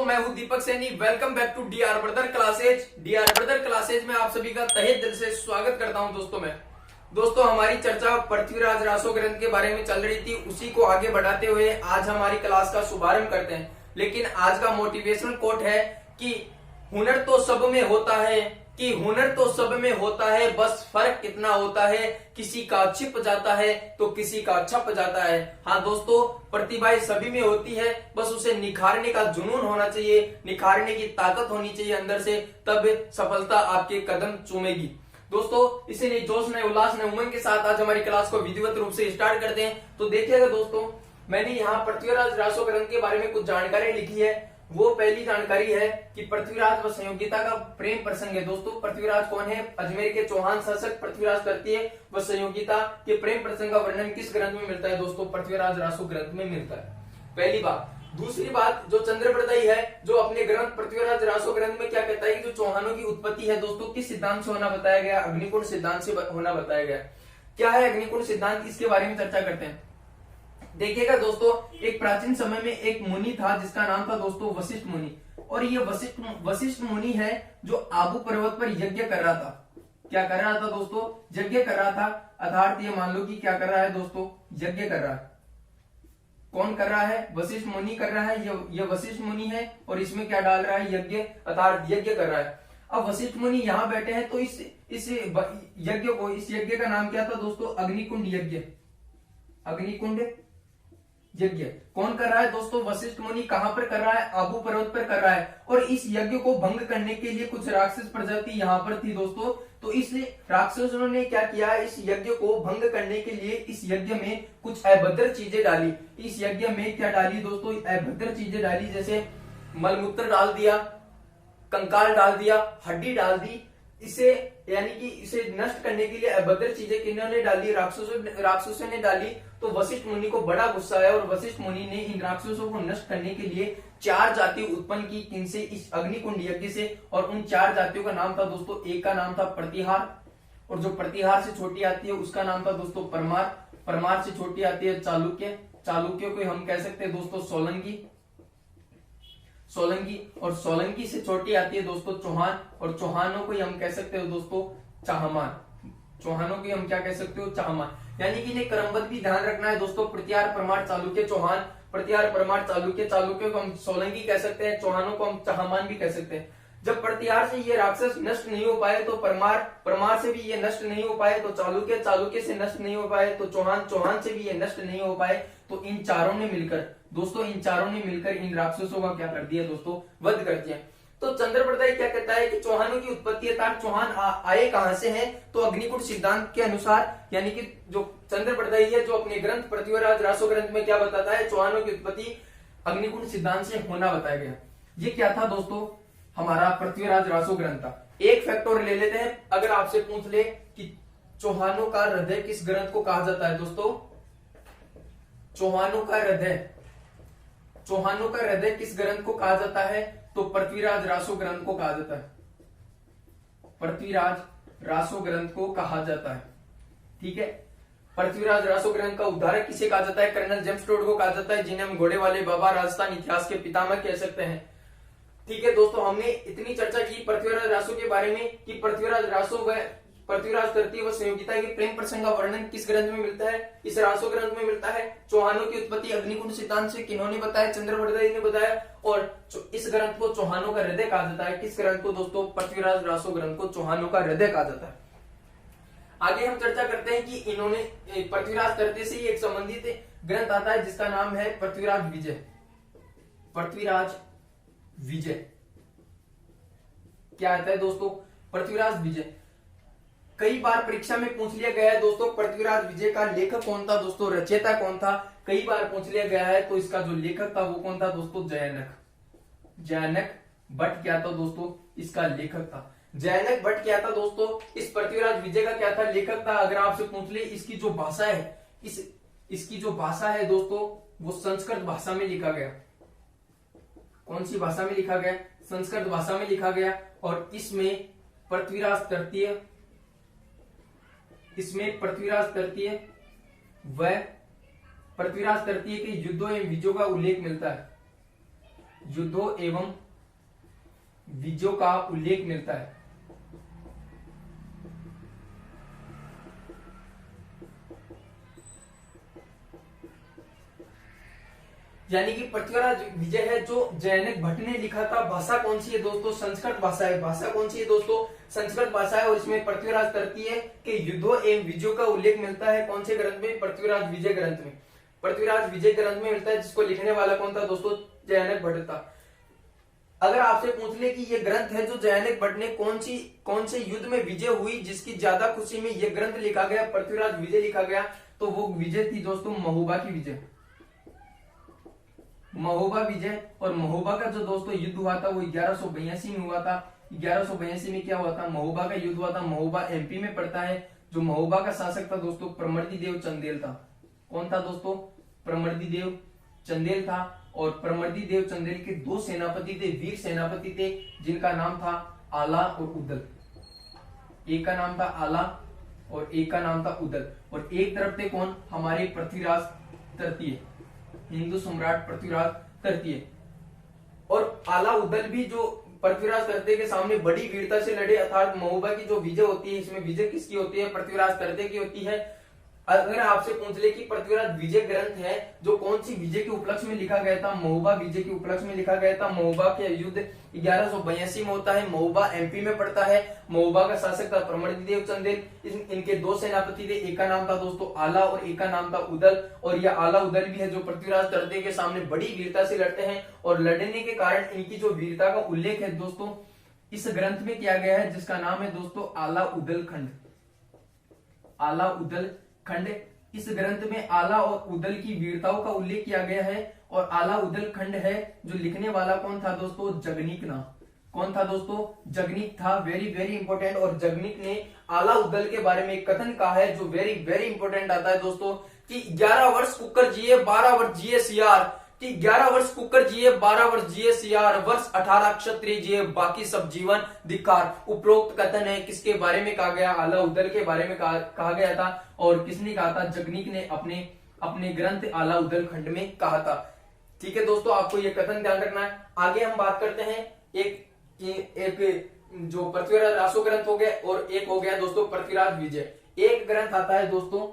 मैं हूं Deepak Saini. Welcome back to D R brother classes. D R brother classes में आप सभी का तहे दिल से स्वागत करता हूं। दोस्तों हमारी चर्चा पृथ्वीराज रासो ग्रंथ के बारे में चल रही थी, उसी को आगे बढ़ाते हुए आज हमारी क्लास का शुभारंभ करते हैं। लेकिन आज का मोटिवेशनल कोट है कि हुनर तो सब में होता है, बस फर्क इतना होता है किसी का छिप जाता है तो किसी का छप जाता है। हाँ दोस्तों, प्रतिभा सभी में होती है, बस उसे निखारने का जुनून होना चाहिए, निखारने की ताकत होनी चाहिए अंदर से, तब सफलता आपके कदम चूमेगी। दोस्तों इसी नए जोश, नए उल्लास, नए उमंग के साथ आज हमारी क्लास को विधिवत रूप से स्टार्ट करते हैं। तो देखिएगा दोस्तों, मैंने यहाँ पृथ्वीराज रासो ग्रंथ के बारे में कुछ जानकारी लिखी है। वो पहली जानकारी है कि पृथ्वीराज व संयोगिता का प्रेम प्रसंग है। दोस्तों पृथ्वीराज कौन है? अजमेर के चौहान शासक पृथ्वीराज तृतीय व संयोगिता के प्रेम प्रसंग का वर्णन किस ग्रंथ में मिलता है? दोस्तों पृथ्वीराज रासो ग्रंथ में मिलता है, पहली बात। दूसरी बात, जो चंद्रप्रदायी है, जो अपने ग्रंथ पृथ्वीराज रासो ग्रंथ में क्या कहता है कि जो चौहानों की उत्पत्ति है दोस्तों किस सिद्धांत से होना बताया गया? अग्निकुंड सिद्धांत से होना बताया गया। क्या है अग्निकुंड सिद्धांत? इसके बारे में चर्चा करते हैं। देखिएगा दोस्तों, एक प्राचीन समय में एक मुनि था जिसका नाम था दोस्तों वशिष्ठ मुनि। और ये वशिष्ठ मुनि है जो आबू पर्वत पर यज्ञ कर रहा था। क्या कर रहा था दोस्तों? यज्ञ कर रहा था। अर्थात ये मान लो कि क्या कर रहा है दोस्तों? यज्ञ कर रहा है। कौन कर रहा है? वशिष्ठ मुनि कर रहा है। ये वशिष्ठ मुनि है और इसमें क्या डाल रहा है? यज्ञ, अर्थात यज्ञ कर रहा है। अब वशिष्ठ मुनि यहाँ बैठे हैं तो इस यज्ञ का नाम क्या था दोस्तों? अग्निकुंड यज्ञ। अग्निकुंड यज्ञ कौन कर रहा है दोस्तों? वशिष्ठ मुनि। कहां पर कर रहा है? आबू पर्वत पर कर रहा है। और इस यज्ञ को भंग करने के लिए कुछ राक्षस प्रजाति यहाँ पर थी दोस्तों। तो इस राक्षसों ने क्या किया? इस यज्ञ को भंग करने के लिए इस यज्ञ में कुछ अभद्र चीजें डाली। इस यज्ञ में क्या डाली दोस्तों? अभद्र चीजें डाली, जैसे मलमूत्र डाल दिया, कंकाल डाल दिया, हड्डी डाल दी। इसे यानी कि इसे नष्ट करने के लिए अभद्र चीजें किन्होंने डाली? राक्षसों ने डाली। तो वशिष्ठ मुनि को बड़ा गुस्सा आया और वशिष्ठ मुनि ने इन राक्षसों को नष्ट करने के लिए 4 जाति उत्पन्न की। किनसे? इस अग्निकुंड यज्ञ से। और उन 4 जातियों का नाम था दोस्तों, एक का नाम था प्रतिहार, और जो प्रतिहार से छोटी आती है उसका नाम था दोस्तों परमार। परमार से छोटी आती है चालुक्य। चालुक्य को हम कह सकते हैं दोस्तों सोलंकी। और सोलंकी से छोटी आती है दोस्तों चौहान, और चौहानों को हम कह सकते हो दोस्तों चाहमान। चौहानों की हम क्या कह सकते हो? चाहमान। यानी कि इन्हें क्रमबद्ध भी ध्यान रखना है दोस्तों। प्रतिहार, परमार, चालुक्य, चौहान। प्रतिहार, परमार, चालुक्य। चालुक्य को हम सोलंकी कह सकते हैं, चौहानों को हम चाहमान भी कह सकते हैं। जब प्रतिहार से ये राक्षस नष्ट नहीं हो पाए तो परमार से भी ये नष्ट नहीं हो पाए तो चालुक्य से नष्ट नहीं हो पाए तो चौहान से भी ये नष्ट नहीं हो पाए, तो इन चारों ने मिलकर इन राक्षसों का क्या कर दिया दोस्तों? वध कर दिया। तो चंद्रप्रदायी क्या कहता है कि चौहानों की उत्पत्ति अर्थात चौहान आए कहां से हैं? तो अग्निकुंड सिद्धांत के अनुसार, यानी कि जो चंद्रप्रदायी है जो अपने ग्रंथ पृथ्वीराज रासो ग्रंथ में क्या बताता है? चौहानों की उत्पत्ति अग्निकुंड सिद्धांत से होना बताया गया। ये क्या था दोस्तों? हमारा पृथ्वीराज रासो ग्रंथ था। एक फैक्टर ले लेते हैं। अगर आपसे पूछ ले कि चौहानों का हृदय किस ग्रंथ को कहा जाता है दोस्तों? चौहानों का हृदय किस ग्रंथ को कहा जाता है? तो पृथ्वीराज रासो ग्रंथ को कहा जाता है। पृथ्वीराज रासो ग्रंथ को कहा जाता है। ठीक है, पृथ्वीराज रासो ग्रंथ का उद्धारक किसे कहा जाता है? कर्नल जेम्स टोड को कहा जाता है, जिन्हें हम घोड़े वाले बाबा, राजस्थान इतिहास के पितामह कह सकते हैं। ठीक है दोस्तों, हमने इतनी चर्चा की पृथ्वीराज रासो के बारे में कि पृथ्वीराज तृतीय व संयोगिता के प्रेम प्रसंग का वर्णन किस ग्रंथ में मिलता है? इस रासो ग्रंथ में मिलता है। चौहानों की उत्पत्ति अग्निकुंड सिद्धांत से किन्होंने बताया? चंद्रप्रदायी ने बताया। और इस ग्रंथ को चौहानों का हृदय कहा जाता है। किस ग्रंथ को दोस्तों? पृथ्वीराज रासो ग्रंथ को चौहानों का हृदय कहा जाता है। आगे हम चर्चा करते हैं कि इन्होंने पृथ्वीराज तृतीय से ही एक संबंधित ग्रंथ आता है जिसका नाम है पृथ्वीराज विजय। पृथ्वीराज विजय क्या आता है दोस्तों? पृथ्वीराज विजय। कई बार परीक्षा में पूछ लिया गया है दोस्तों, पृथ्वीराज विजय का लेखक कौन था दोस्तों? रचयिता कौन था? कई बार पूछ लिया गया है। तो इसका जो लेखक था वो कौन था दोस्तों? जयानक भट्ट क्या था दोस्तों? इसका लेखक था। जयानक भट्ट क्या था दोस्तों? इस पृथ्वीराज विजय का क्या था? लेखक था। अगर आपसे पूछ ले इसकी जो भाषा है, इसकी जो भाषा है दोस्तों वो संस्कृत भाषा में लिखा गया। कौन सी भाषा में लिखा गया? संस्कृत भाषा में लिखा गया। और इसमें पृथ्वीराज तृतीय के युद्धों एवं विजयों का उल्लेख मिलता है। युद्धों एवं विजयों का उल्लेख मिलता है। यानी कि पृथ्वीराज विजय है जो जैनक भट्ट ने लिखा था। भाषा कौन सी है दोस्तों? संस्कृत भाषा है। भाषा कौन सी है दोस्तों? संस्कृत भाषा है। और इसमें पृथ्वीराज तृतीय के युद्धों एवं विजयों का उल्लेख मिलता है। कौन से ग्रंथ में? पृथ्वीराज विजय ग्रंथ में। पृथ्वीराज विजय ग्रंथ में मिलता है, जिसको लिखने वाला कौन था दोस्तों? जैनक भट्ट था। अगर आपसे पूछ ले कि ये ग्रंथ है जो जैनक भट्ट ने कौन से युद्ध में विजय हुई, जिसकी ज्यादा खुशी में ये ग्रंथ लिखा गया, पृथ्वीराज विजय लिखा गया, तो वो विजय थी दोस्तों महोबा की विजय। महोबा विजय। और महोबा का जो दोस्तों युद्ध हुआ था वो 1182 में हुआ था। 1182 में क्या हुआ था? महोबा का युद्ध हुआ था। महोबा एमपी में पड़ता है। जो महोबा का शासक था दोस्तों प्रमर्दी देव चंदेल था। कौन था दोस्तों? प्रमर्दी देव चंदेल था। और प्रमर्दी देव चंदेल के दो सेनापति थे, वीर सेनापति थे, जिनका नाम था आला और उदल। एक का नाम था आला और एक का नाम था उदल। और एक तरफ थे कौन? हमारे पृथ्वीराज तृतीय, हिंदू सम्राट पृथ्वीराज तृतीय। और आला उदल भी जो पृथ्वीराज तृतीय के सामने बड़ी वीरता से लड़े, अर्थात महोबा की जो विजय होती है, इसमें विजय किसकी होती है? पृथ्वीराज तृतीय की होती है। अगर आपसे पूछ ले कि पृथ्वीराज विजय ग्रंथ है जो कौन सी विजय के उपलक्ष्य में लिखा गया था? महोबा विजय के उपलक्ष्य में लिखा गया था। महोबा के युद्ध 1182 में होता है। महोबा एमपी में पड़ता है। महोबा का शासक था प्रमर्दी देव चंदेल। इनके दो सेनापति थे, एक का नाम था दोस्तों आला और एक का नाम था उदल। और यह आला उदल भी है जो पृथ्वीराज तृतीय के सामने बड़ी वीरता से लड़ते हैं। और लड़ने के कारण इनकी जो वीरता का उल्लेख है दोस्तों इस ग्रंथ में किया गया है, जिसका नाम है दोस्तों आला उदल खंड। आला उदल खंड। इस ग्रंथ में आला और उदल की वीरताओं का उल्लेख किया गया है। और आला उदल खंड है जो लिखने वाला कौन था दोस्तों? जगनीक ना। कौन था दोस्तों? जगनीक था। Very very important. और जगनीक ने आला उदल के बारे में एक कथन कहा है जो वेरी वेरी इंपॉर्टेंट आता है दोस्तों, कि 11 वर्ष कुकर जिए 12 वर्ष जिए सियार, कि 11 वर्ष कुकर जिए 12 वर्ष जिए सियार, वर्ष 18 क्षत्रिय जिए बाकी सब जीवन धिक्कार। उपरोक्त कथन है किसके बारे में कहा गया? आला उदल के बारे में कहा गया था। और किसने कहा था? जगनीक ने अपने ग्रंथ आला उदल खंड में कहा था। ठीक है दोस्तों, आपको ये कथन ध्यान रखना है। आगे हम बात करते हैं एक जो पृथ्वीराज रासो ग्रंथ हो गया और एक हो गया दोस्तों पृथ्वीराज विजय। एक ग्रंथ आता है दोस्तों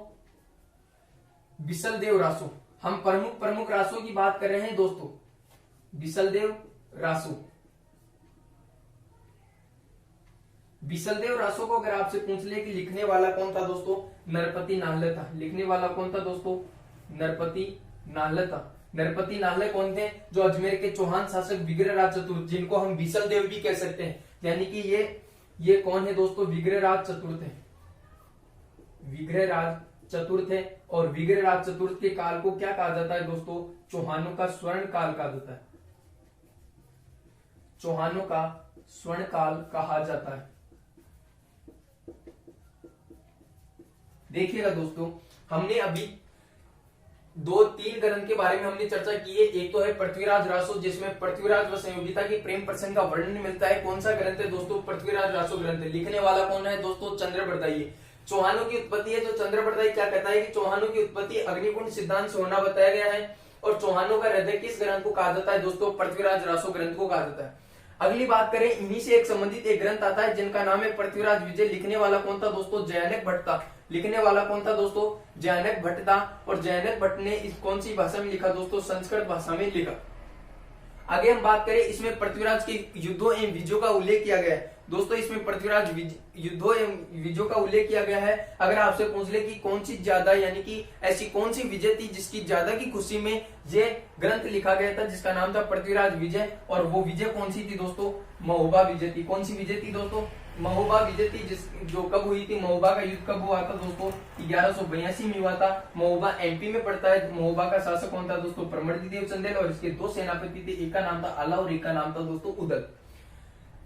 बिसलदेव रासो। हम प्रमुख रासों की बात कर रहे हैं दोस्तों। बिसलदेव रासो। बिसलदेव रासो को अगर आपसे पूछ ले कि लिखने वाला कौन था दोस्तों? नरपति नाहले था। लिखने वाला कौन था दोस्तों? नरपति नाहले था। नरपति नाहले कौन थे? जो अजमेर के चौहान शासक विग्रहराज चतुर्थ, जिनको हम बिसलदेव भी कह सकते हैं। यानी कि ये कौन है दोस्तों? विग्रहराज चतुर्थ है। विग्रहराज चतुर्थ है। और विग्रहराज चतुर्थ के काल को क्या कहा जाता है दोस्तों? चौहानों का स्वर्ण काल कहा जाता है। चौहानों का स्वर्ण काल कहा जाता है। देखिएगा दोस्तों, हमने अभी 2-3 ग्रंथ के बारे में हमने चर्चा की है। एक तो है पृथ्वीराज रासो, जिसमें पृथ्वीराज व संयोगिता के प्रेम प्रसंग का वर्णन मिलता है। कौन सा ग्रंथ है दोस्तों? पृथ्वीराज रासो ग्रंथ है। लिखने वाला कौन है दोस्तों? चंद्रबरदाई। चौहानों की उत्पत्ति है जो चंद्रबरदाई क्या कहता है कि चौहानों की उत्पत्ति अग्निकुंड सिद्धांत से होना बताया गया है। और चौहानों का हृदय किस ग्रंथ को कहा जाता है दोस्तों? पृथ्वीराज रासो ग्रंथ को कहा जाता है। अगली बात करें, इन्हीं से एक संबंधित एक ग्रंथ आता है जिनका नाम है पृथ्वीराज विजय। लिखने वाला कौन था दोस्तों? जैनक भट्ट था। लिखने वाला कौन था दोस्तों? जैनक भट्ट था। और जैनक भट्ट ने इस कौन सी भाषा में लिखा दोस्तों? संस्कृत भाषा में लिखा। आगे हम बात करें, इसमें पृथ्वीराज के युद्धों एवं विजयों का उल्लेख किया गया है दोस्तों। इसमें पृथ्वीराज युद्धों एवं विजयों का उल्लेख किया गया है। अगर आपसे पूछ ले कि कौन सी ज्यादा, यानी कि ऐसी कौन सी विजय थी जिसकी ज्यादा की खुशी में ये ग्रंथ लिखा गया था, जिसका नाम था पृथ्वीराज विजय। और वो विजय कौन सी थी दोस्तों? महोबा विजय थी। कौन सी विजय थी दोस्तों? महोबा विजय थी, जो कब हुई थी? महोबा का युद्ध कब हुआ था दोस्तों? 1182 में हुआ था। महोबा एमपी में पड़ता है। महोबा का शासक कौन था दोस्तों? प्रमर्दी देव चंदेल। और इसके दो सेनापति थे, एक का नाम था आला और एक का नाम था दोस्तों उदल।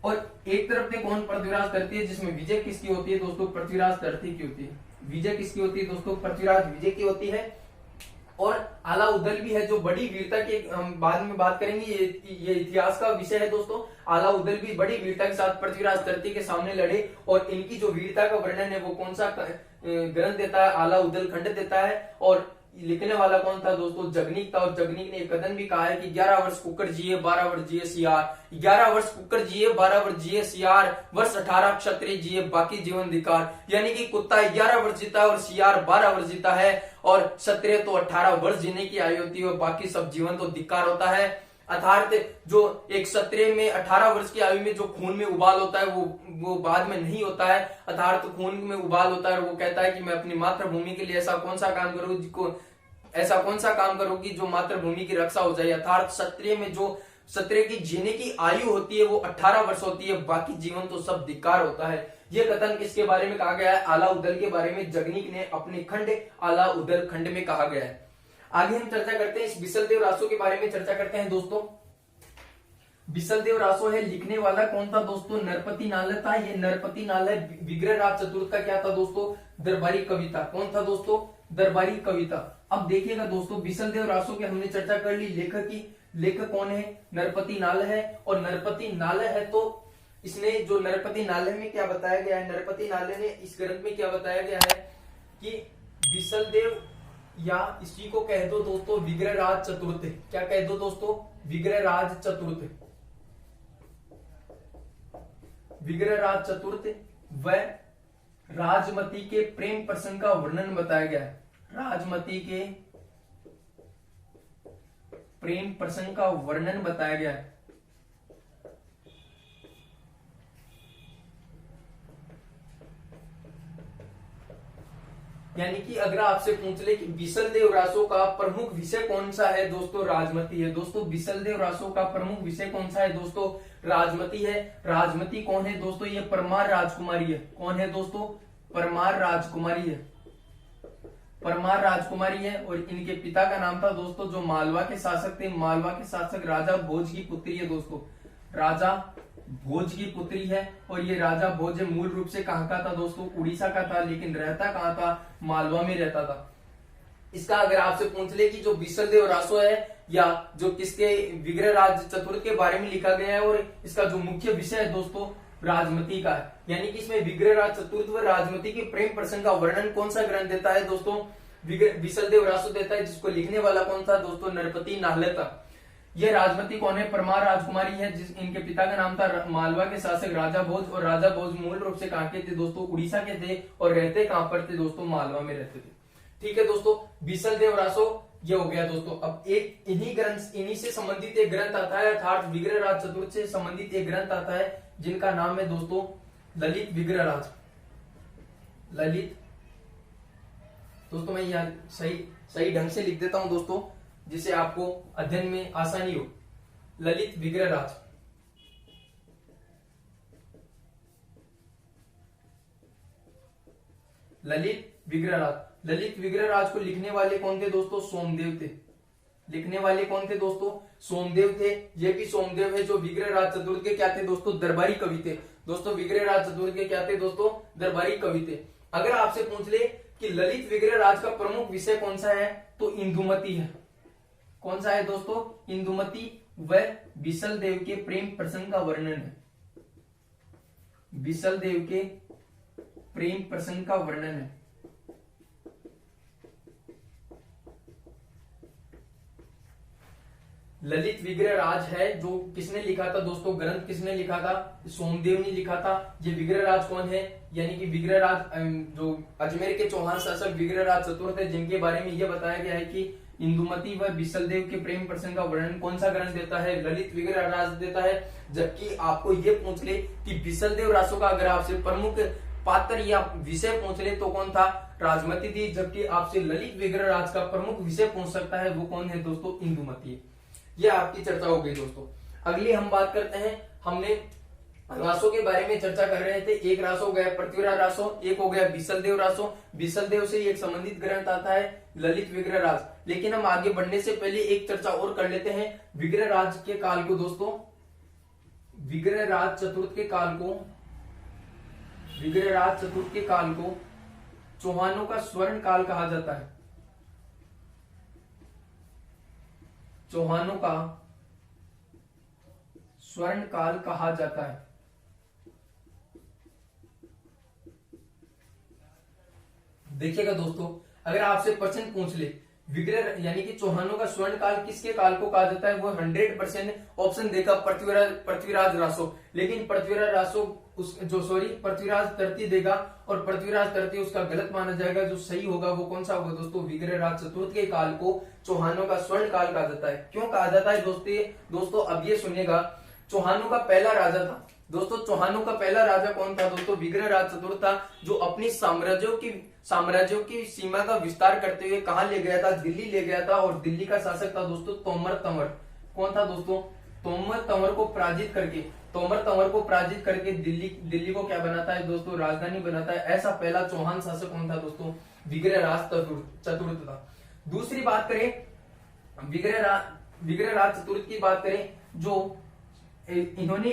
और एक तरफ थे कौन? पृथ्वीराज तृतीय, जिसमें विजय किसकी होती है दोस्तों? पृथ्वीराज तृतीय की होती है। विजय किसकी होती है दोस्तों? पृथ्वीराज विजय की होती है। और आला उदल भी है जो बड़ी वीरता की, हम बाद में बात करेंगे, ये इतिहास का विषय है दोस्तों। आला उदल भी बड़ी वीरता के साथ पृथ्वीराज तृतीय के सामने लड़े। और इनकी जो वीरता का वर्णन है वो कौन सा ग्रंथ देता है? आला उदल खंड देता है। और लिखने वाला कौन था दोस्तों? जगनीक था। और जगनीक ने एक कथन भी कहा है कि 11 वर्ष कुकर जिए 12 वर्ष जिए सियार। 11 वर्ष कुकर जिए 12 वर्ष जिए सियार, वर्ष 18 क्षत्रिय जिए बाकी जीवन धिक्कार। यानी कि कुत्ता 11 वर्ष जीता है और सियार 12 वर्ष जीता है, और क्षत्रिय तो 18 वर्ष जीने की आयु होती है और बाकी सब जीवन तो धिक्कार होता है। अर्थात जो एक क्षत्रिय में 18 वर्ष की आयु में जो खून में उबाल होता है वो बाद में नहीं होता है। अर्थात खून में उबाल होता है और वो कहता है कि मैं अपनी मातृभूमि के लिए ऐसा कौन सा काम करूं कि जो मातृभूमि की रक्षा हो जाए। अर्थात क्षत्रिय में जो क्षत्रिय की जीने की आयु होती है वो 18 वर्ष होती है, बाकी जीवन तो सब धिक्कार होता है। ये कथन किसके बारे में कहा गया है? आला उदल के बारे में जगनीक ने अपने खंड आला उदल खंड में कहा गया है। आगे हम चर्चा करते हैं इस बिसलदेव रासो के बारे में चर्चा करते हैं दोस्तों। बिसलदेव रासो है, लिखने वाला कौन था दोस्तों? नरपति नाल था। ये नरपति नाल है। विग्रहराज चतुर्थ का क्या था दोस्तों? दरबारी कविता। कौन था दोस्तों? दरबारी कविता। अब देखिएगा दोस्तों, बिसलदेव रासो की हमने चर्चा कर ली। लेखक कौन है? नरपति नाल है। और नरपति नाल है तो इसने जो नरपति नाले में क्या बताया गया है? नरपति नाले ने इस ग्रंथ में क्या बताया गया है कि बिसलदेव, या इसी को कह दो दोस्तों विग्रहराज चतुर्थ। क्या कह दो दोस्तों? विग्रहराज चतुर्थ। विग्रहराज चतुर्थ व राजमती के प्रेम प्रसंग का वर्णन बताया गया है। राजमती के प्रेम प्रसंग का वर्णन बताया गया है। यानी कि अगर आपसे पूछ ले कि बिसलदेव रासो का प्रमुख विषय कौन सा है दोस्तों? राजमती है। दोस्तों बिसलदेव रासो का प्रमुख विषय कौन सा है दोस्तों? राजमती है। राजमती कौन है दोस्तों? ये परमार राजकुमारी है। कौन है दोस्तों? परमार राजकुमारी है। परमार राजकुमारी है। और इनके पिता का नाम था दोस्तों, जो मालवा के शासक थे, मालवा के शासक राजा भोज की पुत्री है दोस्तों। राजा भोज की पुत्री है। और ये राजा भोज मूल रूप से कहां का था दोस्तों? उड़ीसा का था, लेकिन रहता कहां था? मालवा में रहता था। इसका अगर आपसे पूछ ले कि जो बिसलदेव रासो है या जो किसके विग्रहराज चतुर्थ के बारे में लिखा गया है, और इसका जो मुख्य विषय है दोस्तों राजमती का है। यानी कि इसमें विग्रहराज चतुर्थ व राजमती के प्रेम प्रसंग का वर्णन कौन सा ग्रंथ देता है दोस्तों? बिसलदेव रासो देता है, जिसको लिखने वाला कौन था दोस्तों? नरपति नाहले था। यह राजमती कौन है? परमार राजकुमारी है, जिस इनके पिता का नाम था मालवा के शासक राजा भोज। और राजा भोज मूल रूप से कहां के थे दोस्तों? उड़ीसा के थे। और रहते कहां पर थे दोस्तों? मालवा में रहते थे। ठीक है दोस्तों, बिसलदेव रासो ये हो गया दोस्तों। अब एक इन्हीं से संबंधित एक ग्रंथ आता है, अर्थात विग्रहराज चतुर्थ से संबंधित एक ग्रंथ आता है जिनका नाम है दोस्तों ललित विग्रहराज। ललित दोस्तों, मैं यहाँ सही ढंग से लिख देता हूं दोस्तों, जिससे आपको अध्ययन में आसानी हो। ललित विग्रहराज। ललित विग्रहराज। ललित विग्रहराज को लिखने वाले कौन थे दोस्तों? सोमदेव थे। लिखने वाले कौन थे दोस्तों? सोमदेव थे। ये भी सोमदेव है जो विग्रहराज चतुर्थ के क्या थे दोस्तों? दरबारी कवि थे। दोस्तों विग्रहराज चतुर्थ के क्या थे दोस्तों? दरबारी कवि थे। अगर आपसे पूछ ले कि ललित विग्रहराज का प्रमुख विषय कौन सा है, तो इंदुमती है। कौन सा है दोस्तों? इंदुमती व बिसलदेव के प्रेम प्रसंग का वर्णन है। बिसलदेव के प्रेम प्रसंग का वर्णन है। ललित विग्रहराज है जो किसने लिखा था दोस्तों? ग्रंथ किसने लिखा था? सोमदेव ने लिखा था। ये विग्रहराज कौन है? यानी कि विग्रहराज जो अजमेर के चौहान शासक विग्रहराज चतुर्थ है, जिनके बारे में यह बताया गया है कि इंदुमती व बिसलदेव के प्रेम प्रसंग का वर्णन कौन सा ग्रंथ देता है? ललित विग्रहराज देता है। जबकि आपको ये पूछ ले कि बिसलदेव रासो का अगर आपसे प्रमुख पात्र या विषय पूछ ले तो कौन था? राजमती थी। जबकि आपसे ललित विग्रहराज का प्रमुख विषय पूछ सकता है, वो कौन है दोस्तों? इंदुमती। ये आपकी चर्चा हो गई दोस्तों। अगली हम बात करते हैं, हमने रासो के बारे में चर्चा कर रहे थे। एक रासो हो गया पृथ्वीराज रासो, एक हो गया बिसलदेव रासो। बिसलदेव से एक संबंधित ग्रंथ आता है ललित विग्रहराज। लेकिन हम आगे बढ़ने से पहले एक चर्चा और कर लेते हैं विग्रहराज के काल को दोस्तों। विग्रहराज चतुर्थ के काल को, विग्रहराज चतुर्थ के काल को चौहानों का स्वर्ण काल कहा जाता है। चौहानों का स्वर्ण काल कहा जाता है। देखिएगा दोस्तों, अगर आपसे प्रश्न पूछ ले विग्रह यानी कि चौहानों का स्वर्ण काल किसके काल को कहा जाता है? वो 100% ऑप्शन देखा पृथ्वीराज रासो, लेकिन पृथ्वीराज रासो पृथ्वीराज तृतीय देगा और पृथ्वीराज तृतीय उसका गलत माना जाएगा। जो सही होगा वो कौन सा होगा दोस्तों? विग्रहराज चतुर्थ के काल को चौहानों का स्वर्ण काल कहा जाता है। क्यों कहा जाता है दोस्तों अब ये सुनिएगा। चौहानों का पहला राजा था दोस्तों, चौहानों का पहला राजा कौन था दोस्तों? विग्रहराज चतुर्थ था, जो अपनी साम्राज्यों की सीमा का विस्तार करते हुए कहां ले गया था? दिल्ली ले गया था। और दिल्ली का शासक था दोस्तों तोमर तंवर। कौन था दोस्तों? तोमर तंवर को पराजित करके दिल्ली को क्या बनाता है दोस्तों? राजधानी बनाता है। ऐसा पहला चौहान शासक कौन था दोस्तों? विग्रहराज चतुर्थ था। दूसरी बात करें विग्रहराज चतुर्थ की बात करें, जो इन्होंने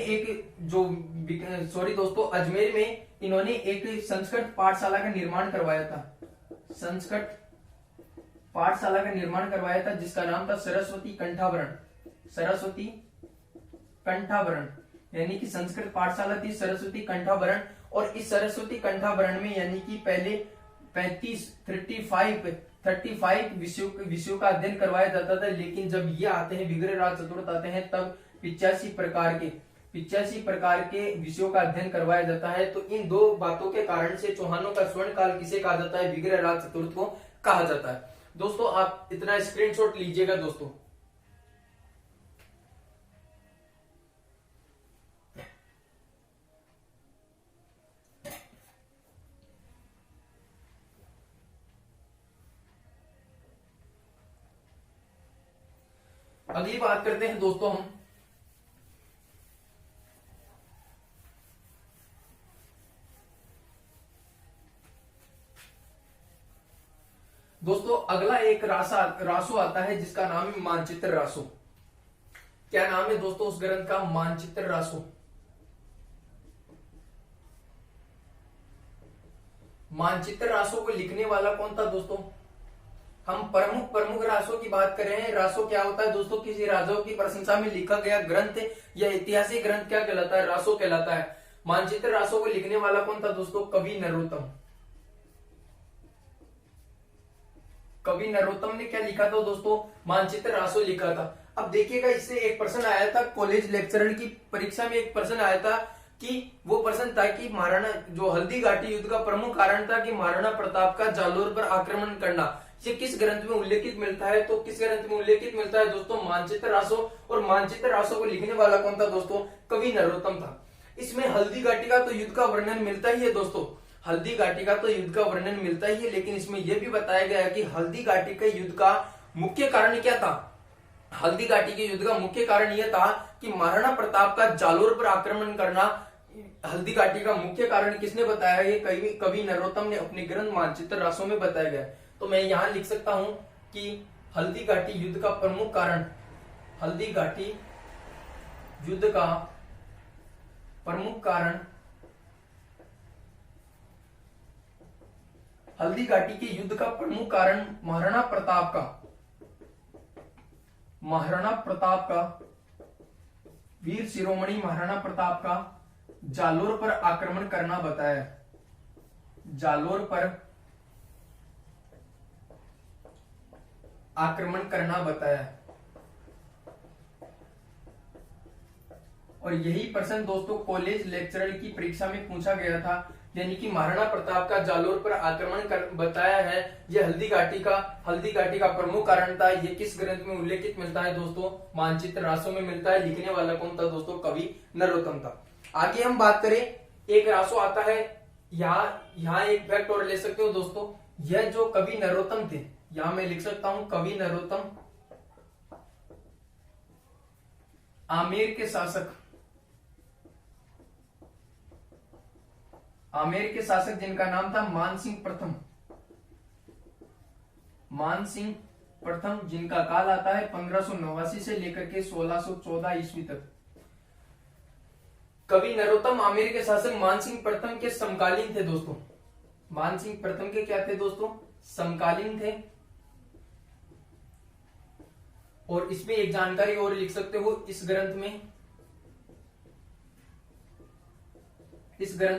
अजमेर में इन्होंने एक संस्कृत पाठशाला का निर्माण करवाया था। संस्कृत पाठशाला का निर्माण करवाया था जिसका नाम था सरस्वती कंठाभरण, यानी कि संस्कृत पाठशाला थी सरस्वती कंठाभरण। और इस सरस्वती कंठाभरण में यानी कि पहले 35 विषयों का अध्ययन करवाया जाता था, लेकिन जब ये आते हैं विग्रहराज चतुर्थ आते हैं तब 85 प्रकार के विषयों का अध्ययन करवाया जाता है। तो इन दो बातों के कारण से चौहानों का स्वर्ण काल किसे कहा जाता है? विग्रहराज चतुर्थ को कहा जाता है। दोस्तों आप इतना स्क्रीनशॉट लीजिएगा दोस्तों। अगली बात करते हैं दोस्तों हम अगला एक रासो आता है जिसका नाम है मानचित्र रासो। क्या नाम है दोस्तों उस ग्रंथ का? मानचित्र रासो। मानचित्र रासो को लिखने वाला कौन था दोस्तों? हम प्रमुख रासो की बात कर रहे हैं। रासो क्या होता है दोस्तों? किसी राजाओं की प्रशंसा में लिखा गया ग्रंथ या ऐतिहासिक ग्रंथ क्या कहलाता है? रासो कहलाता है। मानचित्र रासो को लिखने वाला कौन था दोस्तों? कवि नरोत्तम। कवि नरोत्तम ने क्या लिखा था दोस्तों? मानचित्र रासो लिखा था। अब देखिएगा, इससे एक प्रश्न आया था कॉलेज लेक्चरर की परीक्षा में। एक प्रश्न आया था कि वो प्रश्न था कि महाराणा जो हल्दी घाटी युद्ध का प्रमुख कारण था कि महाराणा प्रताप का जालोर पर आक्रमण करना, ये किस ग्रंथ में उल्लेखित मिलता है? तो किस ग्रंथ में उल्लेखित मिलता है दोस्तों? मानचित्र रासो। और मानचित्र रासो को लिखने वाला कौन था दोस्तों? कवि नरोत्तम था। इसमें हल्दी घाटी का तो युद्ध का वर्णन मिलता ही है दोस्तों, हल्दी घाटी का तो युद्ध का वर्णन मिलता ही है, लेकिन इसमें यह भी बताया गया है कि हल्दी घाटी के युद्ध का मुख्य कारण क्या था? हल्दी घाटी के युद्ध का मुख्य कारण यह था कि महाराणा प्रताप का जालोर पर आक्रमण करना हल्दी घाटी का मुख्य कारण किसने बताया? ये कवि नरोत्तम ने अपने ग्रंथ मानचित्र रासो में बताया गया। तो मैं यहां लिख सकता हूं कि हल्दी घाटी युद्ध का प्रमुख कारण, हल्दी घाटी युद्ध का प्रमुख कारण, हल्दी घाटी के युद्ध का प्रमुख कारण महाराणा प्रताप का वीर शिरोमणि महाराणा प्रताप का जालोर पर आक्रमण करना बताया। जालोर पर आक्रमण करना बताया। और यही प्रश्न दोस्तों कॉलेज लेक्चरर की परीक्षा में पूछा गया था, यानी कि महाराणा प्रताप का जालोर पर आक्रमण बताया है। यह हल्दी घाटी का प्रमुख कारण था। यह किस ग्रंथ में उल्लेखित मिलता है दोस्तों? मानचित्र रासो में मिलता है। लिखने वाला कौन था दोस्तों? कवि नरोत्तम था। आगे हम बात करें, एक रासो आता है, यहाँ एक फैक्ट और ले सकते हो दोस्तों। यह जो कवि नरोत्तम थे, यहां मैं लिख सकता हूं कवि नरोत्तम आमेर के शासक जिनका नाम था मानसिंह प्रथम, जिनका काल आता है 1589 से लेकर के 1614 ईस्वी तक। कवि नरोत्तम आमेर के शासक मानसिंह प्रथम के समकालीन थे दोस्तों। मानसिंह प्रथम के क्या थे दोस्तों? समकालीन थे। और इसमें एक जानकारी और लिख सकते हो, इस ग्रंथ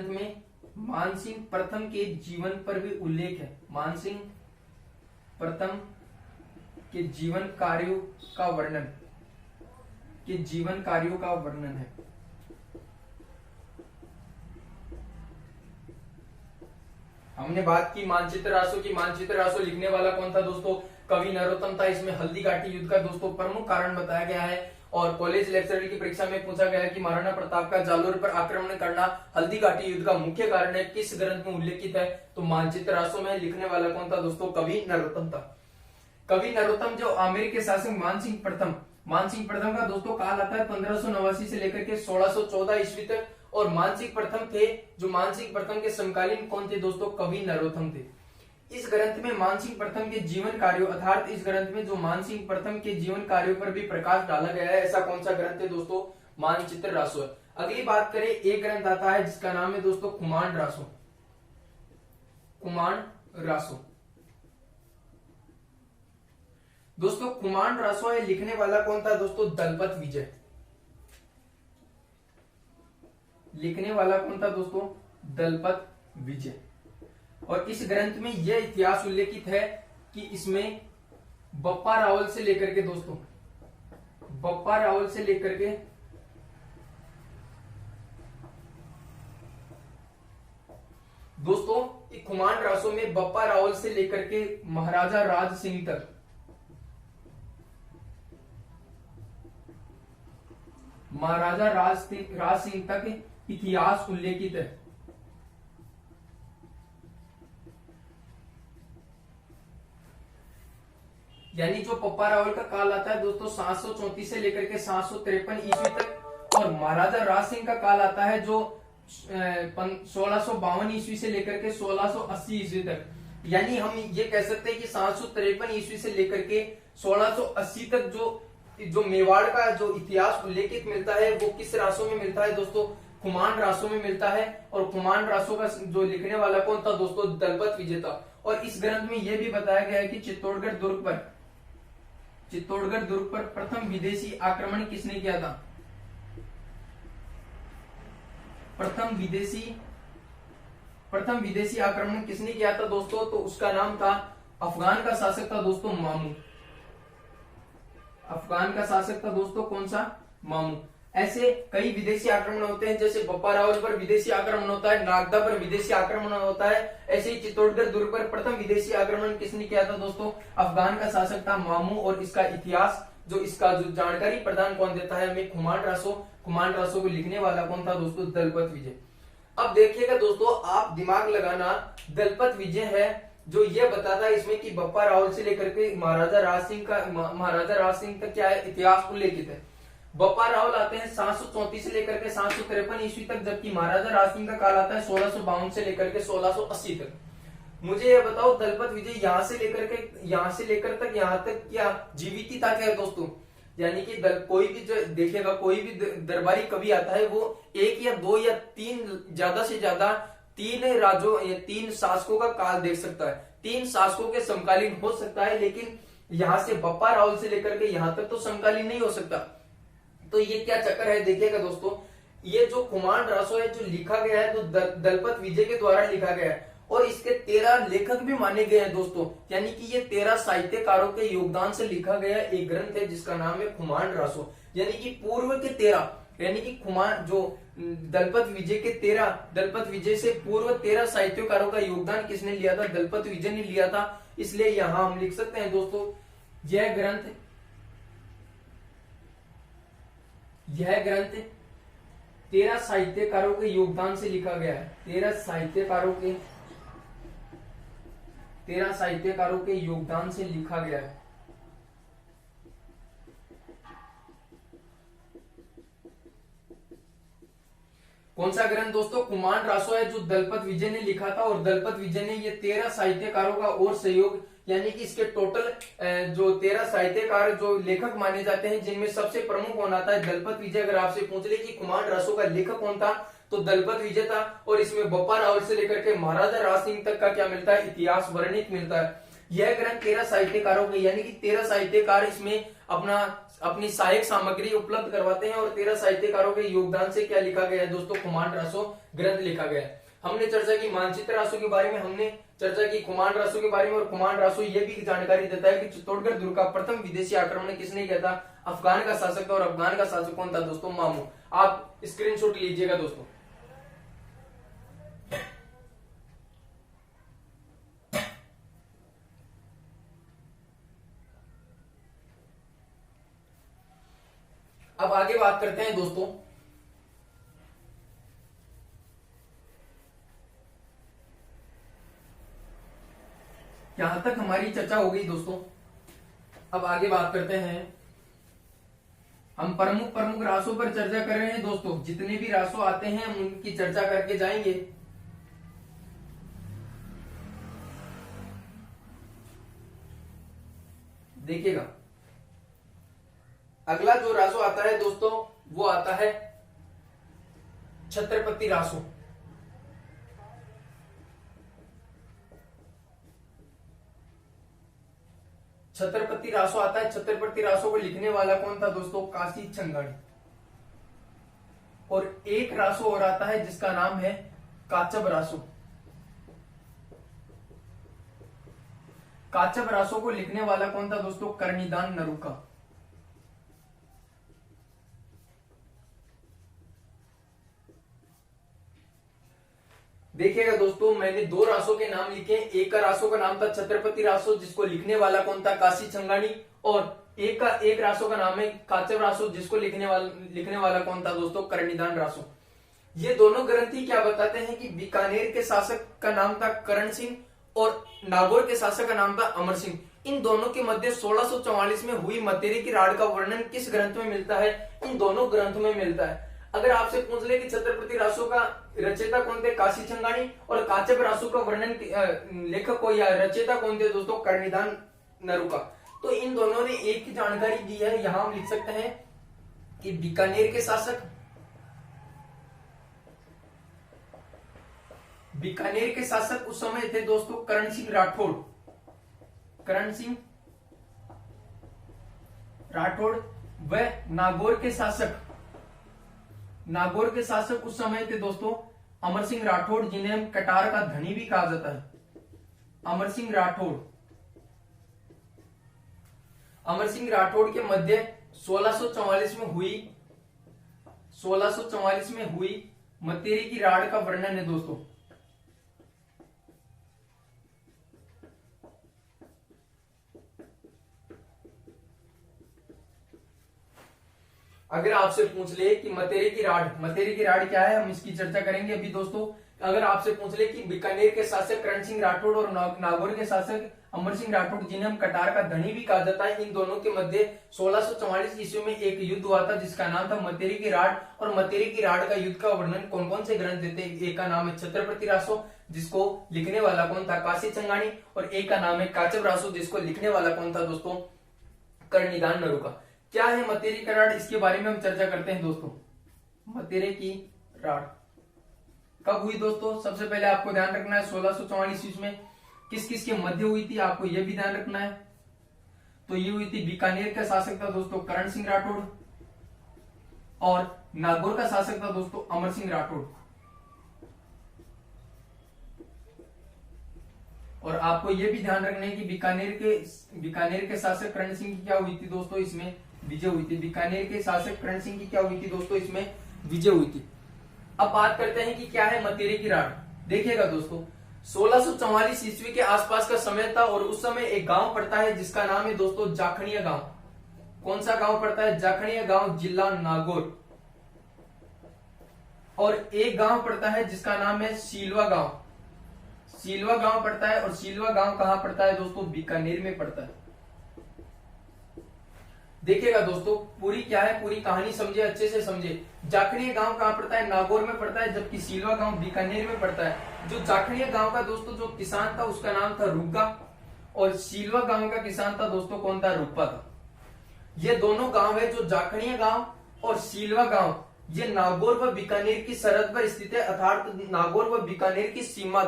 में मानसिंह प्रथम के जीवन पर भी उल्लेख है। मानसिंह प्रथम के जीवन कार्यों का वर्णन, के जीवन कार्यों का वर्णन है। हमने बात की मानचित्र रासो की। मानचित्र रासो लिखने वाला कौन था दोस्तों? कवि नरोत्तम था। इसमें हल्दी घाटी युद्ध का दोस्तों प्रमुख कारण बताया गया है और कॉलेज लेक्चरर की परीक्षा में पूछा गया है कि महाराणा प्रताप का जालोर पर आक्रमण करना हल्दी घाटी युद्ध का मुख्य कारण है, किस ग्रंथ में उल्लेखित है? तो मानचित्र रासो में लिखने वाला कौन था दोस्तों? कवि नरोत्तम था। कवि नरोत्तम जो आमेर के शासक मानसिंह प्रथम का दोस्तों काल आता है 1589 से लेकर के 1614 ईस्वी तक। और मानसिंह प्रथम थे, जो मानसिंह प्रथम के समकालीन कौन थे दोस्तों? कवि नरोत्तम थे। इस ग्रंथ में मानसिंह प्रथम के जीवन कार्यों, अर्थात इस ग्रंथ में जो मानसिंह प्रथम के जीवन कार्यों पर भी प्रकाश डाला गया है, ऐसा कौन सा ग्रंथ है दोस्तों? मानचित्र रासो। अगली बात करें, एक ग्रंथ आता है जिसका नाम है दोस्तों कुमांड रासो। कुमांड रासो दोस्तों, कुमांड रासो है, लिखने वाला कौन था दोस्तों? दलपत विजय। लिखने वाला कौन था दोस्तों? दलपत विजय। और इस ग्रंथ में यह इतिहास उल्लेखित है कि इसमें बप्पा रावल से लेकर के दोस्तों, बप्पा रावल से लेकर के दोस्तों कुमांड रासो में बप्पा रावल से लेकर के महाराजा राज सिंह तक, महाराजा राज सिंह तक इतिहास उल्लेखित है। यानी जो पप्पा रावल का काल आता है दोस्तों 734 से लेकर के 753 ईस्वी तक, और महाराजा राज सिंह का काल आता है जो 1652 ईस्वी से लेकर के 1680 ईस्वी तक। यानी हम ये कह सकते हैं कि 753 ईस्वी से लेकर के 1680 तक जो मेवाड़ का जो इतिहास उल्लेखित मिलता है वो किस रासो में मिलता है दोस्तों? कुमांड रासो में मिलता है। और कुमांड रासो का जो लिखने वाला कौन था दोस्तों? दलपत विजय था। और इस ग्रंथ में यह भी बताया गया है कि चित्तौड़गढ़ दुर्ग पर प्रथम विदेशी आक्रमण किसने किया था? प्रथम विदेशी आक्रमण किसने किया था दोस्तों? तो उसका नाम था, अफगान का शासक था दोस्तों मामू। अफगान का शासक था दोस्तों कौन सा? मामू। ऐसे कई विदेशी आक्रमण होते हैं, जैसे बप्पा रावल पर विदेशी आक्रमण होता है, नागदा पर विदेशी आक्रमण होता है। ऐसे ही चित्तौड़गढ़ दुर्ग पर प्रथम विदेशी आक्रमण किसने किया था दोस्तों? अफगान का शासक था मामू। और इसका इतिहास इसका जो जानकारी प्रदान कौन देता है हमें? कुमांड रासो। कुमांड रासो को लिखने वाला कौन था दोस्तों? दलपत विजय। अब देखिएगा दोस्तों, आप दिमाग लगाना, दलपत विजय है जो ये बताता है इसमें कि बप्पा रावल से लेकर के महाराजा राज सिंह तक क्या है? इतिहास उल्लेखित है। बप्पा रावल आते हैं 734 से लेकर के 753 ईस्वी तक, जबकि महाराजा राज सिंह का काल आता है 1652 से लेकर के 1680 तक। मुझे ये बताओ, दलपत विजय यहाँ से लेकर तक यहाँ तक क्या जीवित ही था क्या दोस्तों? यानी कि कोई भी जो देखेगा, कोई भी दरबारी कवि आता है वो एक या दो या तीन, ज्यादा से ज्यादा 3 राजों या 3 शासकों का काल देख सकता है, 3 शासकों के समकालीन हो सकता है। लेकिन यहाँ से बप्पा रावल से लेकर के यहाँ तक तो समकालीन नहीं हो सकता। तो ये क्या चक्कर है देखिएगा दोस्तों, ये जो कुमांड रासो है जो लिखा गया है तो दलपत विजय के द्वारा लिखा गया है। और इसके 13 लेखक भी माने गए हैं दोस्तों। यानी कि ये 13 साहित्यकारों के योगदान से लिखा गया एक ग्रंथ है जिसका नाम है कुमांड रासो। यानी कि पूर्व के 13, यानी कि जो दलपत विजय से पूर्व 13 साहित्यकारों का योगदान किसने लिया था? दलपत विजय ने लिया था। इसलिए यहां हम लिख सकते हैं दोस्तों, यह ग्रंथ 13 साहित्यकारों के योगदान से लिखा गया है। 13 साहित्यकारों के योगदान से लिखा गया है। कौन सा ग्रंथ दोस्तों? कुमांड रासो है जो दलपत विजय ने लिखा था। और दलपत विजय ने ये 13 साहित्यकारों का और सहयोग, यानी कि इसके टोटल जो 13 साहित्यकार जो लेखक माने जाते हैं, जिनमें सबसे प्रमुख कौन आता है? दलपत विजय। अगर आपसे पूछ ले कि कुमांड रासो का लेखक कौन था, तो दलपत विजय था। और इसमें बप्पा रावल से लेकर के महाराजा राज सिंह तक का क्या मिलता है? इतिहास वर्णित मिलता है। यह ग्रंथ 13 साहित्यकारों के, यानी कि 13 साहित्यकार इसमें अपनी सहायक सामग्री उपलब्ध करवाते हैं। और 13 साहित्यकारों के योगदान से क्या लिखा गया है दोस्तों? कुमांड रासो ग्रंथ लिखा गया है। हमने चर्चा की मानचित्र रासो के बारे में, हमने चर्चा की कुमांड रासो के बारे में, और कुमांड रासो ये भी जानकारी देता है कि चित्तौड़गढ़ दुर्ग का प्रथम विदेशी आक्रमण किसने किया था? अफगान का शासक था, और अफगान का शासक कौन था दोस्तों? मामू। आप स्क्रीनशॉट लीजिएगा दोस्तों। अब आगे बात करते हैं दोस्तों, यहां तक हमारी चर्चा हो गई दोस्तों। अब आगे बात करते हैं, हम प्रमुख प्रमुख रासों पर चर्चा कर रहे हैं दोस्तों। जितने भी रासो आते हैं हम उनकी चर्चा करके जाएंगे। देखिएगा, अगला जो रासो आता है दोस्तों वो आता है छत्रपति रासो। छत्रपति रासो आता है। छत्रपति रासो को लिखने वाला कौन था दोस्तों? काशी छंगाणी। और एक रासो और आता है जिसका नाम है काचब रासो। काचब रासो को लिखने वाला कौन था दोस्तों? कर्णिदान नरूका। देखिएगा दोस्तों, मैंने दो रासों के नाम लिखे। एक का रासो का नाम था छत्रपति रासो, जिसको लिखने वाला कौन था? काशी छंगाणी। और एक रासो का नाम है काचब रासो, जिसको लिखने वाला कौन था दोस्तों? कर्णिदान रासो। ये दोनों ग्रंथी क्या बताते हैं कि बीकानेर के शासक का नाम था करण सिंह और नागौर के शासक का नाम था अमर सिंह। इन दोनों के मध्य 1644 में हुई मतेरी की राड़ का वर्णन किस ग्रंथ में मिलता है? इन दोनों ग्रंथों में मिलता है। अगर आपसे पूछ ले कि छत्रपति रासो का रचयिता कौन थे? काशी छंगाणी। और काचब रासो का वर्णन लेखक को या रचयिता कौन थे दोस्तों? कर्णिदान नरूका। तो इन दोनों ने एक ही जानकारी दी है। यहां हम लिख सकते हैं कि बीकानेर के शासक उस समय थे दोस्तों करण सिंह राठौड़। करण सिंह राठौड़। व नागौर के शासक उस समय थे दोस्तों अमर सिंह राठौड़, जिन्हें हम कटार का धनी भी कहा जाता है। अमर सिंह राठौड़ के मध्य 1644 में हुई मतेरी की राड़ का वर्णन है दोस्तों। अगर आपसे पूछ ले कि मतेरी की राड़ क्या है, हम इसकी चर्चा करेंगे अभी दोस्तों। अगर आपसे पूछ ले कि बीकानेर के शासक करण सिंह राठौड़ और नागौर के शासक अमर सिंह राठौड़, जिन्हें हम कटार का धनी भी कहा जाता है, इन दोनों के मध्य 1644 ईस्वी में एक युद्ध हुआ था जिसका नाम था मतेरी की राड़। और मतेरी की राड़ का युद्ध का वर्णन कौन कौन से ग्रंथ देते हैं? एक का नाम है छत्रपति रासो, जिसको लिखने वाला कौन था? काशी छंगाणी। और एक का नाम है काचब रासो, जिसको लिखने वाला कौन था दोस्तों? कर्णिदान नरूका। क्या है मतेरी की राड़, इसके बारे में हम चर्चा करते हैं दोस्तों। मतेरी की राड़ कब हुई दोस्तों? सबसे पहले आपको ध्यान रखना है 1644 ईस्वी में किस किस के मध्य हुई थी, आपको यह भी ध्यान रखना है। तो ये हुई थी, बीकानेर का शासक था दोस्तों करण सिंह राठौड़, और नागौर का शासक था दोस्तों अमर सिंह राठौड़। और आपको यह भी ध्यान रखना है कि बीकानेर के शासक करण सिंह की क्या हुई थी दोस्तों? इसमें विजय हुई थी। बीकानेर के शासक करण सिंह की क्या हुई थी दोस्तों? इसमें विजय हुई थी। अब बात करते हैं कि क्या है मतेरी की राड़। देखिएगा दोस्तों, 1644 ईस्वी के आसपास का समय था, और उस समय एक गांव पड़ता है जिसका नाम है दोस्तों जाखड़िया गांव। कौन सा गांव पड़ता है? जाखड़िया गांव, जिला नागौर। और एक गांव पड़ता है जिसका नाम है सीलवा गांव। सीलवा गांव पड़ता है, और सीलवा गांव कहां पड़ता है दोस्तों? बीकानेर में पड़ता है। देखिएगा दोस्तों, पूरी क्या है, पूरी कहानी समझे, अच्छे से समझे। जाखड़िया गांव कहां पड़ता है? नागौर में पड़ता है, जबकि सीलवा गांव बीकानेर में पड़ता है। जो जाखड़िया गांव का दोस्तों जो किसान था उसका नाम था रुग्गा, और सीलवा गांव का किसान था दोस्तों कौन था? रुप्पा था। ये दोनों गांव है, जो जाखड़िया गांव और सीलवा गांव, ये नागौर व बीकानेर की सरहद पर स्थित है। अर्थात नागौर व बीकानेर की सीमा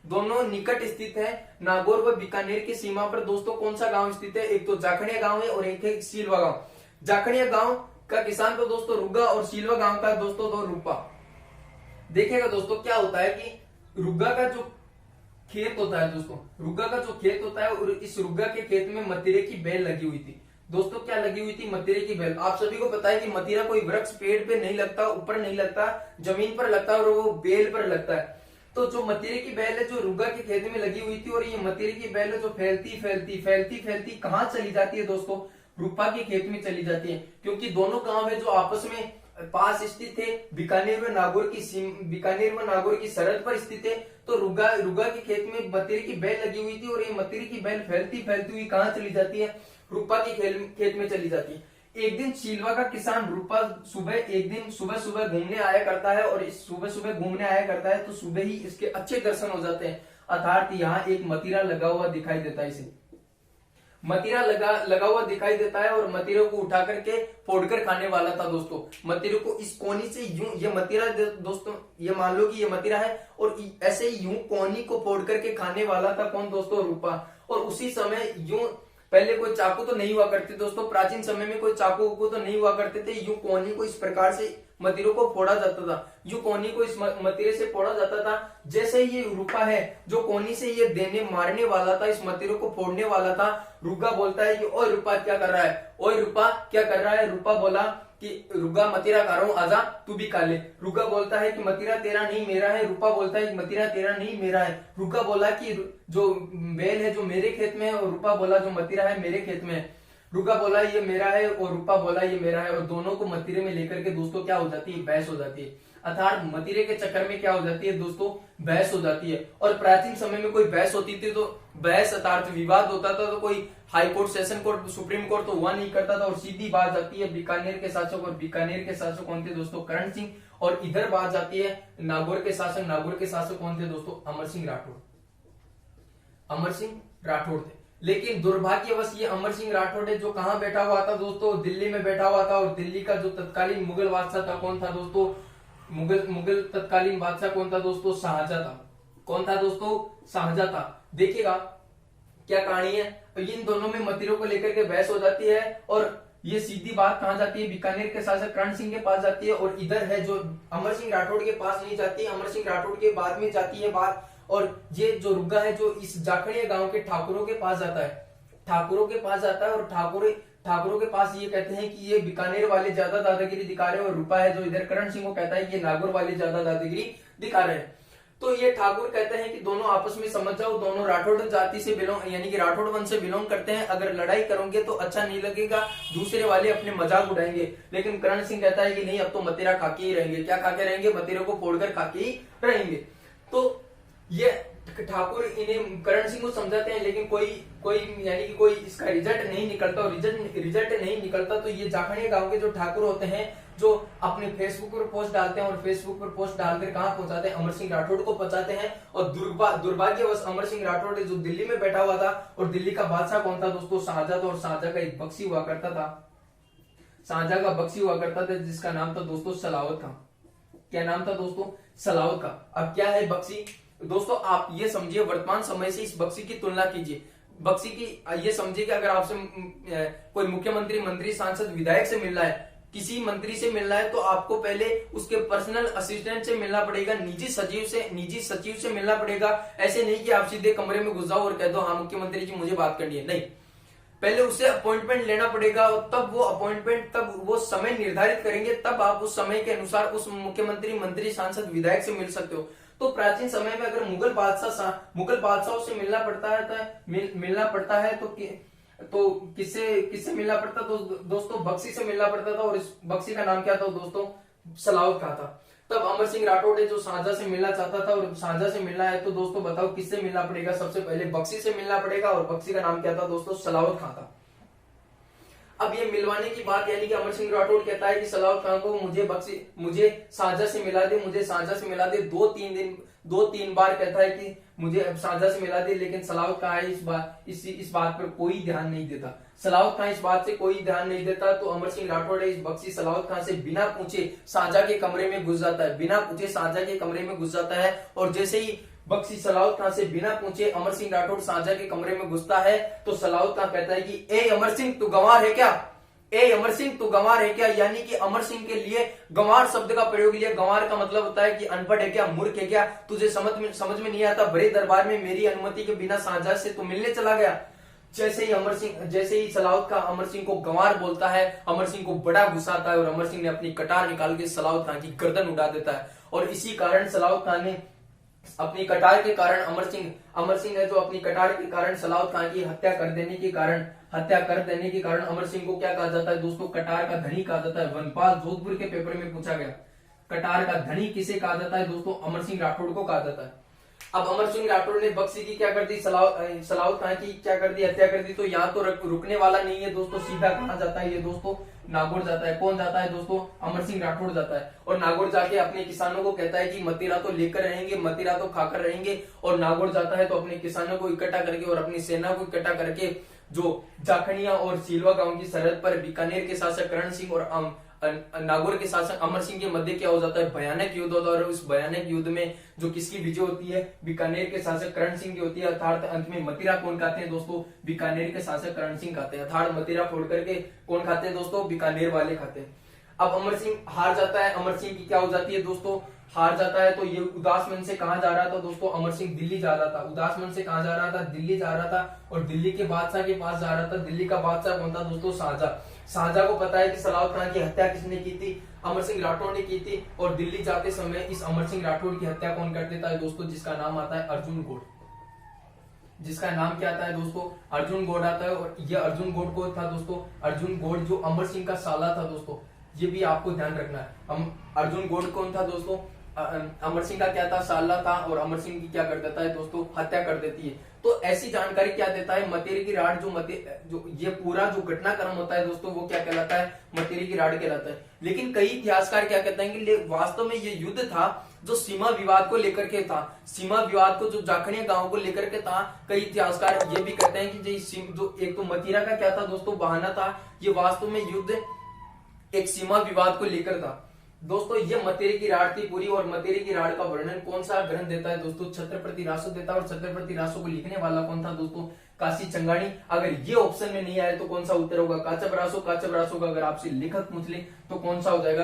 दोनों निकट स्थित है। नागौर व बीकानेर की सीमा पर दोस्तों कौन सा गांव स्थित है? एक तो जाखड़िया गांव है और एक है सीलवा गांव। जाखड़िया गांव का किसान तो दोस्तों रुग्गा, और सीलवा गांव का दोस्तों तो रुप्पा। देखिएगा दोस्तों क्या होता है कि रुग्गा का जो खेत होता है दोस्तों, रुग्गा का जो खेत होता है, और इस रुग्गा के खेत में मतीरे की बेल लगी हुई थी दोस्तों। क्या लगी हुई थी? मतीरे की बेल। आप सभी को पता है कि मतीरा कोई वृक्ष पेड़ पे नहीं लगता, ऊपर नहीं लगता, जमीन पर लगता है और वो बेल पर लगता है। तो जो मतीरे की बेल है जो रुग्गा के खेत में लगी हुई थी, और ये मतीरे की बेल है जो फैलती फैलती फैलती फैलती कहाँ चली जाती है दोस्तों? रूपा के खेत में चली जाती है, क्योंकि दोनों गांव है जो आपस में पास स्थित थे, बीकानेर व नागौर की सरहद पर स्थित है। तो रुग्गा के खेत में मतीरे की बेल लगी हुई थी, और ये मतीरे की बेल फैलती फैलती हुई कहाँ चली जाती है? रूपा के खेत में चली जाती है। एक दिन चिलवा का किसान रूपा एक दिन सुबह सुबह घूमने आया करता है, और इस सुबह सुबह घूमने आया करता है तो सुबह ही इसके अच्छे दर्शन हो जाते हैं। अर्थात यहाँ एक मतीरा लगा हुआ दिखाई देता है। इसे मतीरा लगा हुआ दिखाई देता है, और मतीरे को उठा करके फोड़कर खाने वाला था दोस्तों। मतीरे को इस कोनी से यूं, ये मतीरा दोस्तों, ये मान लो कि ये मतीरा है, और ऐसे ही यूं कोनी को फोड़ करके खाने वाला था कौन दोस्तों? रूपा। और उसी समय यूं, पहले कोई चाकू तो नहीं हुआ करते दोस्तों, प्राचीन समय में कोई चाकू को तो नहीं हुआ करते थे। यूं कोनी को इस प्रकार से मतीरों को फोड़ा जाता था, यूं कोनी को इस मतीरे से फोड़ा जाता था। जैसे ये रूपा है जो कोनी से ये मारने वाला था, इस मतीरों को फोड़ने वाला था, रुग्गा बोलता है कि ओए रूपा क्या कर रहा है? ओए रूपा क्या कर रहा है? रूपा बोला कि रुग्गा मतीरा खा रहा हूं, आजा तू भी खा ले। रुग्गा बोलता है कि मतीरा तेरा नहीं मेरा है। रूपा बोलता है कि मतीरा तेरा नहीं मेरा है। रुग्गा बोला कि जो बेल है जो मेरे खेत में है, और रूपा बोला जो मतीरा है मेरे खेत में है। रुग्गा बोला ये मेरा है, और रूपा बोला ये मेरा है, और दोनों को मतीरे में लेकर के दोस्तों क्या हो जाती है? बहस हो जाती है। अर्थात मतीरे के चक्कर में क्या हो जाती है दोस्तों? बहस हो जाती है। और प्राचीन समय में कोई बहस होती थी तो बहस अर्थात विवाद होता था तो कोई high court, session court, supreme court तो हुआ नहीं करता था, और सीधी बात जाती है बीकानेर के शासक। और बीकानेर के शासक कौन थे दोस्तों? करण सिंह। और इधर बात जाती है नागौर के शासक। नागौर के शासक कौन थे दोस्तों? अमर सिंह राठौड़। अमर सिंह राठौड़ थे। लेकिन दुर्भाग्यवश ये अमर सिंह राठौड़ है जो कहां बैठा हुआ था दोस्तों? दिल्ली में बैठा हुआ था। और दिल्ली का जो तत्कालीन मुगल बादशाह था कौन था दोस्तों? मुगल तत्कालीन बादशाह कौन था दोस्तों? शाहजहां था। कौन था दोस्तों? शाहजहां था। देखिएगा क्या कहानी है। तो इन दोनों में मतीरों को लेकर के बहस हो जाती है, और ये सीधी बात कहां जाती है? बीकानेर के शासक करण सिंह के पास जाती है। और इधर है जो अमर सिंह राठौड़ के पास नहीं जाती, अमर सिंह राठौड़ के बाद में जाती है बात। और ये जो रुग्गा है जो इस जाखड़िया गांव के ठाकुरों के पास जाता है, ठाकुरों के पास जाता है। और ठाकुरों के पास ये कहते हैं कि ये बीकानेर वाले ज्यादा दादागिरी दिखा रहे हैं, और रूपा है जो इधर करण सिंह को कहता है कि ये नागौर वाले ज्यादा दादागिरी दिखा रहे हैं। तो ये ठाकुर कहते हैं कि दोनों आपस में समझ जाओ, दोनों राठौड़ जाति से बिलोंग यानी कि राठौड़ वंश से बिलोंग करते हैं, अगर लड़ाई करोगे तो अच्छा नहीं लगेगा, दूसरे वाले अपने मजाक उड़ाएंगे। लेकिन करण सिंह कहता है कि नहीं, अब तो मतीरा खा के ही रहेंगे। क्या खा के रहेंगे? मतीरे को फोड़कर खा के ही रहेंगे। तो ये ठाकुर इन्हें करण सिंह को समझाते हैं, लेकिन कोई यानी कि कोई इसका रिजल्ट नहीं निकलता। और रिजल्ट नहीं निकलता तो ये जाखड़िया गांव के जो ठाकुर होते हैं जो अपने फेसबुक पर पोस्ट डालते हैं, और फेसबुक पर पोस्ट डालकर कहां पहुंचाते हैं? अमर सिंह राठौड़ को पहुंचाते हैं। और दुर्भाग्यवश अमर सिंह राठौड़ जो दिल्ली में बैठा हुआ था, और दिल्ली का बादशाह कौन था दोस्तों? शाहजहां था। और शाहजहां का एक बख्शी हुआ करता था, शाहजहां का बख्शी हुआ करता था जिसका नाम था दोस्तों सलावत खां। क्या नाम था दोस्तों? सलावत खां। अब क्या है बख्शी दोस्तों? आप ये समझिए, वर्तमान समय से इस बख्शी की तुलना कीजिए। बख्शी की ये समझिए कि अगर आपसे कोई मुख्यमंत्री, मंत्री, सांसद, विधायक से मिल रहा है, किसी मंत्री से मिलना है, तो आपको पहले उसके पर्सनल असिस्टेंट से मिलना पड़ेगा, निजी सचिव से मिलना पड़ेगा। ऐसे नहीं कि आप सीधे कमरे में घुस जाओ और कह दो हाँ मुख्यमंत्री जी मुझे बात करनी है। नहीं, पहले उससे अपॉइंटमेंट लेना पड़ेगा, और तब वो समय निर्धारित करेंगे, तब आप उस समय के अनुसार उस मुख्यमंत्री, मंत्री, सांसद, विधायक से मिल सकते हो। तो प्राचीन समय में अगर मुगल बादशाहों से मिलना पड़ता है तो किससे मिलना पड़ता? तो दोस्तों बख्शी से मिलना पड़ता था। और इस बख्शी का नाम क्या था दोस्तों? सलावत खां था। तब अमर सिंह राठौड़ जो शाहजहां से मिलना चाहता था, और शाहजहां से मिलना है तो दोस्तों बताओ किससे मिलना पड़ेगा? सबसे पहले बख्शी से मिलना पड़ेगा, और बख्शी का नाम क्या था दोस्तों? सलावत खां था। अब ये मिलवाने की बात यानी कि अमर सिंह राठौड़ कहता है कि सलावत खां को मुझे शाहजहां से मिला दे। 2-3 बार कहता है कि मुझे शाहजहां से मिला दे, लेकिन सलावत खां इस बात पर कोई ध्यान नहीं देता। सलावत खां इस बात से कोई ध्यान नहीं देता। तो अमर सिंह राठौड़ इस बख्शी सलावत खां से बिना पूछे शाहजहां के कमरे में घुस जाता है। और जैसे ही बख्शी सलावत खां से बिना पूछे अमर सिंह राठौड़ शाहजहां के कमरे में घुसता है, तो सलावत खां कहता है कि ए अमर सिंह, तू गंवार है क्या? ए अमर सिंह तू गंवार है क्या, यानी कि अमर सिंह के लिए गंवार शब्द का प्रयोग लिया। गंवार का मतलब होता है कि अनपढ़ है क्या, मूर्ख है क्या, तुझे समझ में नहीं आता, बड़े दरबार में मेरी अनुमति के बिना शाहजहां से तू मिलने चला गया। जैसे ही सलाउत खां अमर सिंह को गंवार बोलता है, अमर सिंह को बड़ा गुस्सा आता है और अमर सिंह ने अपनी कटार निकाल के सलाउत खां की गर्दन उड़ा देता है। और इसी कारण सलाउत खां ने अपनी कटार के कारण अमर सिंह है जो अपनी कटार के कारण सलाउत खां की हत्या कर देने के कारण अमर सिंह को क्या कहा जाता है दोस्तों, कटार का धनी कहा जाता है। वनपाल जोधपुर के पेपर में पूछा गया, कटार का धनी किसे कहा जाता है दोस्तों, अमर सिंह राठौड़ को कहा जाता है। अब अमर सिंह राठौड़ ने बक्सी की क्या कर दी, सलाउत खां की क्या कर दी, हत्या कर दी। तो यहाँ तो रुकने वाला नहीं है दोस्तों, सीधा कहां जाता है ये दोस्तों, नागौर जाता है। कौन जाता है दोस्तों, अमर सिंह राठौड़ जाता है। और नागौर जाके अपने किसानों को कहता है कि मदिरा तो लेकर रहेंगे, मदिरा तो खाकर रहेंगे। और नागौर जाता है तो अपने किसानों को इकट्ठा करके और अपनी सेना को इकट्ठा करके जो जाखनिया और सीलवा गांव की सरहद पर बीकानेर के शासक करण सिंह और नागौर के शासक अमर सिंह के मध्य क्या हो जाता है, भयानक युद्ध होता है। और उस भयानक युद्ध में जो किसकी विजय होती है, बीकानेर के शासक करण सिंह की होती है। अर्थात अंत में मदिरा कौन खाते हैं दोस्तों, बीकानेर के शासक करण सिंह खाते हैं। अर्थात मदिरा फोड़ करके कौन खाते हैं दोस्तों, बीकानेर वाले खाते हैं। अब अमर सिंह हार जाता है, अमर सिंह की क्या हो जाती है दोस्तों, हार जाता है। तो ये उदास मन से कहां जा रहा था दोस्तों, अमर सिंह दिल्ली जा रहा था। उदास मन से कहां जा रहा था, दिल्ली जा रहा था। और दिल्ली के बादशाह के पास जा रहा था। दिल्ली का बादशाह कौन था दोस्तों, शाहजहां को पता है कि सलाउत खां की हत्या किसने की थी, अमर सिंह राठौड़ ने की थी। और दिल्ली जाते समय इस अमर सिंह राठौड़ की हत्या कौन कर देता है दोस्तों, जिसका नाम आता है अर्जुन गौड़। जिसका नाम क्या आता है दोस्तों, अर्जुन गौड़ आता है। और ये अर्जुन गौड़ कौन था दोस्तों, अर्जुन गौड़ जो अमर सिंह का साला था दोस्तों, ये भी आपको ध्यान रखना है। अर्जुन गौड़ कौन था दोस्तों, अमर सिंह का क्या था, साला था। और अमर सिंह की क्या कर देता है दोस्तों, हत्या कर देती है। तो ऐसी जानकारी क्या देता है, मतेरी की राड जो ये पूरा जो घटनाक्रम होता है दोस्तों, वो क्या कहलाता है, मतेरी की राड कहलाता है। लेकिन कई इतिहासकार क्या कहते हैं कि वास्तव में ये युद्ध था जो सीमा विवाद को लेकर के था, सीमा विवाद को जो जाखनिया गांव को लेकर के था। कई इतिहासकार ये भी कहते हैं कि जो एक तो मदिरा का क्या था दोस्तों, बहाना था, ये वास्तव में युद्ध एक सीमा विवाद को लेकर था दोस्तों। ये मतेरी की राड थी पूरी। और मतेरी की राड का वर्णन कौन सा ग्रंथ देता है दोस्तों, छत्रपति रासो देता है। और छत्रपति रासो को लिखने वाला कौन था दोस्तों, काशी चंगाणी। अगर ये ऑप्शन में नहीं आए तो कौन सा उत्तर होगा, काचब रासो। काचब रासो का अगर आपसे लेखक पूछ ले तो कौन सा हो जाएगा,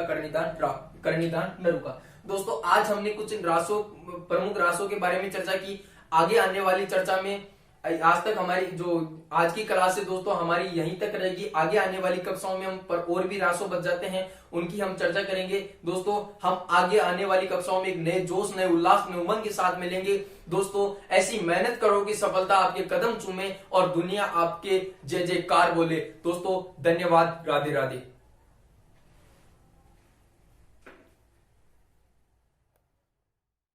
करनीदान नरुका। दोस्तों आज हमने कुछ प्रमुख रासों के बारे में चर्चा की। आगे आने वाली चर्चा में आज तक हमारी जो आज की क्लास है दोस्तों हमारी यहीं तक रहेगी। आगे आने वाली कक्षाओं में हम पर और भी रासों बच जाते हैं, उनकी हम चर्चा करेंगे दोस्तों। हम आगे आने वाली कक्षाओं में एक नए जोश, नए उल्लास, नए उमंग के साथ मिलेंगे दोस्तों। ऐसी मेहनत करो कि सफलता आपके कदम चूमे और दुनिया आपके जय जयकार बोले दोस्तों। धन्यवाद, राधे राधे।